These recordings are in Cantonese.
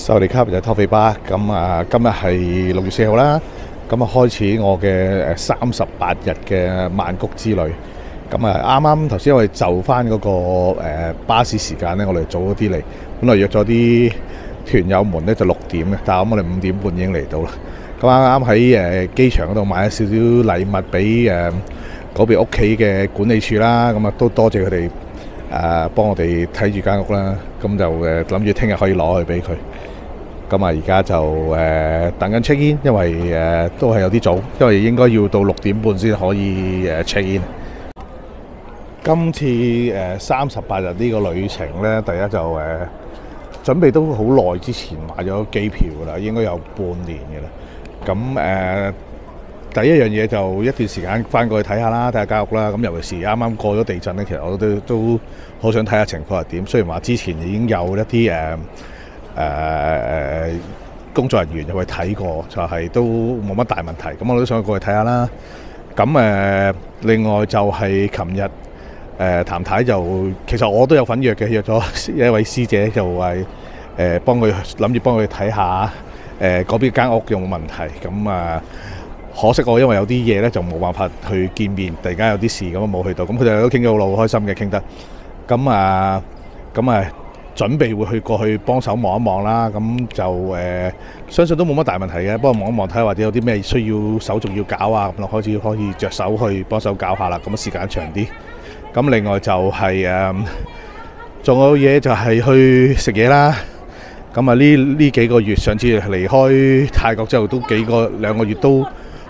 我哋卡就係拖肥巴，咁今日係6月4號啦，咁開始我嘅38日嘅曼谷之旅。咁啱啱頭先我哋就翻嗰個巴士時間咧，我哋早咗啲嚟，本來約咗啲團友們咧就6點嘅，但係我哋5點半已經嚟到啦。咁啱啱喺機場嗰度買咗少少禮物俾嗰邊屋企嘅管理處啦，咁都多謝佢哋幫我哋睇住間屋啦，咁就諗住聽日可以攞去俾佢。咁而家就等緊 check in， 因為都係有啲早，因為應該要到6點半先可以check in。今次38日呢個旅程呢，第一就準備都好耐之前買咗機票㗎啦，應該有半年㗎啦。咁第一樣嘢就一段時間翻過去睇下啦，睇下間屋啦。咁尤其是啱啱過咗地震呢，其實我都好想睇下情況係點。雖然話之前已經有一啲工作人員入去睇過，就係都冇乜大問題。咁我都想過去睇下啦。咁另外就係琴日譚太就其實我都有份約嘅，約咗一位師姐就係諗住幫佢睇下嗰邊間屋有冇問題。咁可惜我因為有啲嘢咧就冇辦法去見面，突然間有啲事咁冇去到。咁佢哋都傾咗好耐，好開心嘅傾得。咁準備會過去幫手望一望啦。咁就相信都冇乜大問題嘅，幫我望一望睇下或者有啲咩需要手續要搞啊，咁開始可以着手去幫手搞下啦。咁時間長啲。咁另外就係仲有嘢就係去食嘢啦。咁呢幾個月，上次離開泰國之後都2個月都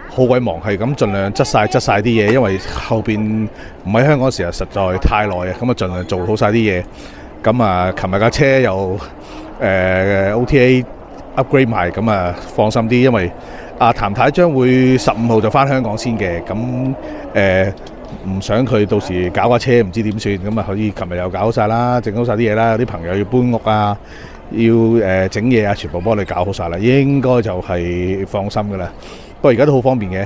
好鬼忙，係咁盡量執晒啲嘢，因為後邊唔喺香港嘅時候實在太耐啊。咁盡量做好晒啲嘢。咁琴日架車又OTA upgrade 埋，咁放心啲，因為譚太將會15號就翻香港先嘅。咁唔想佢到時搞架車唔知點算，咁可以琴日又搞好晒啦，整好晒啲嘢啦。有啲朋友要搬屋啊，要整嘢啊，全部幫你搞好晒啦，應該就係放心噶啦。不過而家都好方便嘅。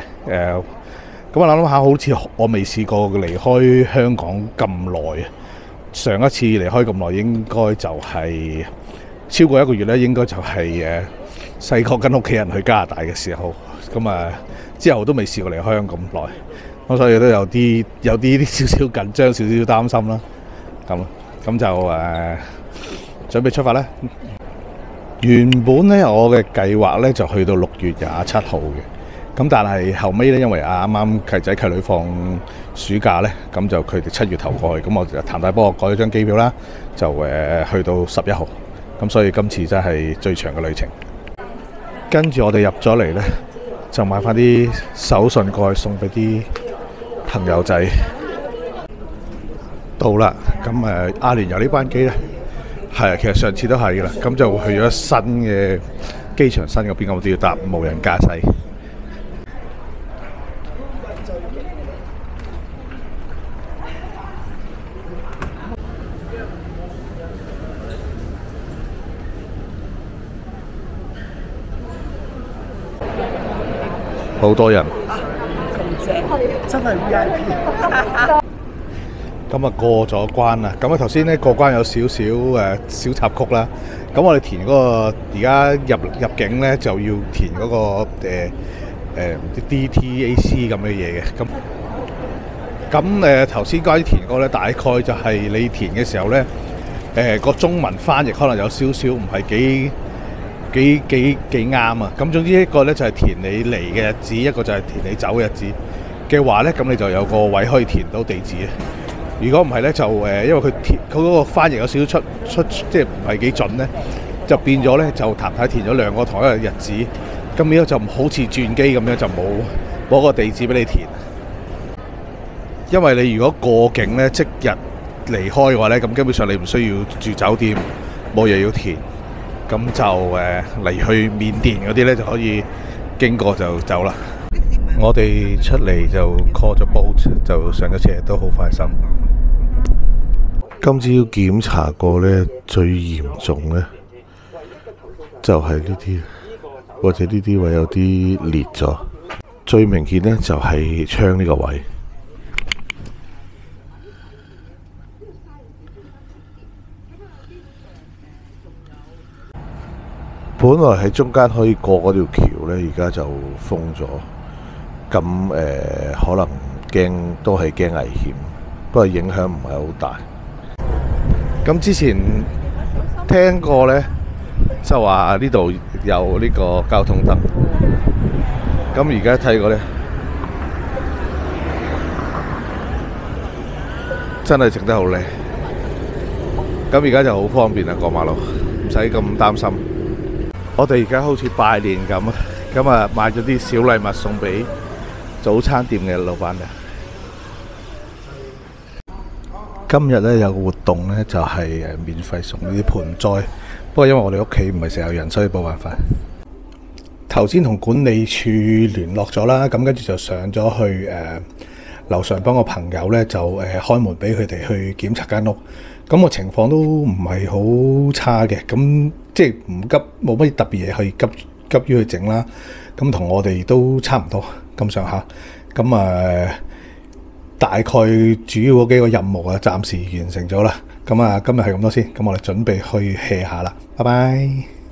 咁我諗下，好似我未試過離開香港咁耐啊。上一次離開咁耐應該就係超過1個月咧，應該就係細個跟屋企人去加拿大嘅時候。咁之後都未試過離開香港咁耐，咁所以都有啲少少緊張，少少擔心啦。咁就準備出發啦。原本咧我嘅計劃咧就去到6月27號嘅，咁但係後尾咧因為啱啱契仔契女放暑假咧，咁就佢哋7月頭過去，咁我譚太幫我改咗張機票啦，就去到11號。咁所以今次真係最長嘅旅程。跟住我哋入咗嚟咧，就買翻啲手信過去送俾啲朋友仔。到啦，咁阿聯酋呢班機咧，係其實上次都係噶啦，咁就去咗新嘅機場新嗰邊，咁我都要搭無人駕駛。好多人，咁正，真係 VIP。咁過咗關啦。咁頭先咧過關有少少小插曲啦。咁我哋填嗰個而家入境咧就要填嗰個DTAC 咁嘅嘢嘅。咁頭先關於填嗰個咧，大概就係你填嘅時候咧，個中文翻譯可能有少少唔係幾啱啊！咁總之一個咧就係填你嚟嘅日子，一個就係填你走嘅日子嘅話咧，咁你就有個位可以填到地址。如果唔係咧，就因為佢嗰個翻譯有少少出即係唔係幾準咧，就變咗咧就譚太填咗2個同一個日子，咁呢個就好似轉機咁樣，就冇個地址俾你填。因為你如果過境咧即日離開嘅話咧，咁基本上你唔需要住酒店，冇嘢要填。咁就嚟去緬甸嗰啲咧就可以經過就走啦。我哋出嚟就 call 咗 boat， 就上咗車，都好快心。今朝檢查過咧，最嚴重咧就係呢啲，或者呢啲位有啲裂咗。最明顯咧就係窗呢個位。本來喺中間可以過嗰條橋呢，而家就封咗。咁可能都係驚危險，不過影響唔係好大。咁之前聽過呢，就話呢度有呢個交通燈。咁而家睇過呢，真係整得好靚。咁而家就好方便啦，過馬路唔使咁擔心。我哋而家好似拜年咁啊，咁啊買咗啲小禮物送俾早餐店嘅老闆娘。今日呢，有個活動呢，就係免費送呢啲盆栽，不過因為我哋屋企唔係成日有人，所以冇辦法。頭先同管理處聯絡咗啦，咁跟住就上咗去樓上幫個朋友呢，就開門俾佢哋去檢查間屋。咁個情況都唔係好差嘅，咁即係唔急，冇乜特別嘢去急於去整啦。咁同我哋都差唔多咁上下。咁大概主要嗰幾個任務暫時完成咗啦。咁今日係咁多先。咁我哋準備去 hea 下啦。拜拜。